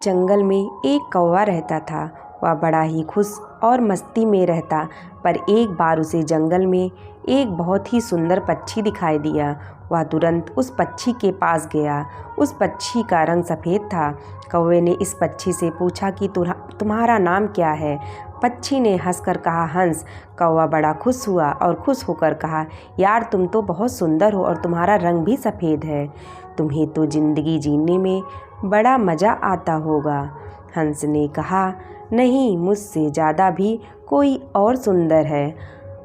जंगल में एक कौवा रहता था। वह बड़ा ही खुश और मस्ती में रहता, पर एक बार उसे जंगल में एक बहुत ही सुंदर पक्षी दिखाई दिया। वह तुरंत उस पक्षी के पास गया। उस पक्षी का रंग सफ़ेद था। कौवे ने इस पक्षी से पूछा कि तुम्हारा नाम क्या है? पक्षी ने हंसकर कहा, हंस। कौवा बड़ा खुश हुआ और खुश होकर कहा, यार तुम तो बहुत सुंदर हो और तुम्हारा रंग भी सफ़ेद है। तुम्हें तो ज़िंदगी जीने में बड़ा मज़ा आता होगा। हंस ने कहा, नहीं, मुझसे ज़्यादा भी कोई और सुंदर है।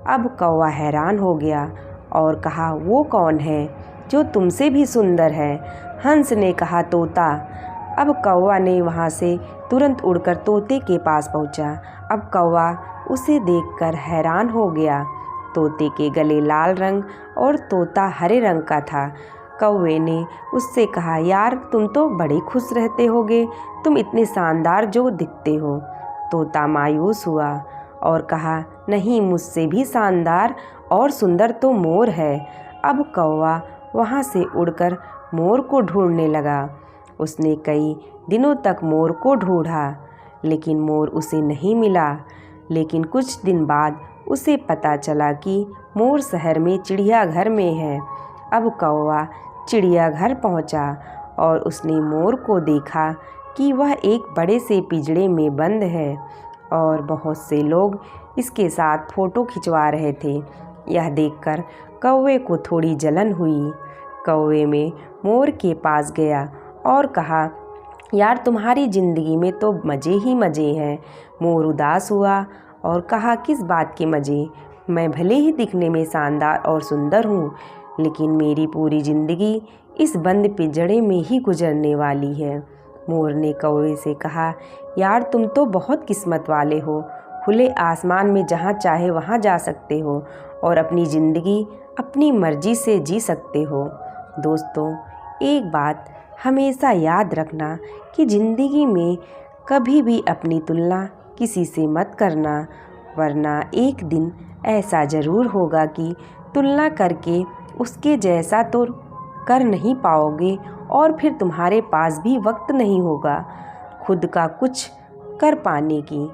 अब कौवा हैरान हो गया और कहा, वो कौन है जो तुमसे भी सुंदर है? हंस ने कहा, तोता। अब कौवा ने वहाँ से तुरंत उड़कर तोते के पास पहुँचा। अब कौवा उसे देखकर हैरान हो गया। तोते के गले लाल रंग और तोता हरे रंग का था। कौवे ने उससे कहा, यार तुम तो बड़े खुश रहते होगे, तुम इतने शानदार जो दिखते हो। तोता मायूस हुआ और कहा, नहीं, मुझसे भी शानदार और सुंदर तो मोर है। अब कौवा वहाँ से उड़कर मोर को ढूंढने लगा। उसने कई दिनों तक मोर को ढूंढा, लेकिन मोर उसे नहीं मिला। लेकिन कुछ दिन बाद उसे पता चला कि मोर शहर में चिड़ियाघर में है। अब कौवा चिड़ियाघर पहुँचा और उसने मोर को देखा कि वह एक बड़े से पिंजरे में बंद है और बहुत से लोग इसके साथ फ़ोटो खिंचवा रहे थे। यह देखकर कौवे को थोड़ी जलन हुई। कौवे में मोर के पास गया और कहा, यार तुम्हारी ज़िंदगी में तो मज़े ही मज़े हैं। मोर उदास हुआ और कहा, किस बात के मज़े? मैं भले ही दिखने में शानदार और सुंदर हूँ, लेकिन मेरी पूरी ज़िंदगी इस बंद पिंजरे में ही गुजरने वाली है। मोर ने कौवे से कहा, यार तुम तो बहुत किस्मत वाले हो, खुले आसमान में जहाँ चाहे वहाँ जा सकते हो और अपनी ज़िंदगी अपनी मर्ज़ी से जी सकते हो। दोस्तों, एक बात हमेशा याद रखना कि ज़िंदगी में कभी भी अपनी तुलना किसी से मत करना, वरना एक दिन ऐसा ज़रूर होगा कि तुलना करके उसके जैसा तो कर नहीं पाओगे और फिर तुम्हारे पास भी वक्त नहीं होगा खुद का कुछ कर पाने की।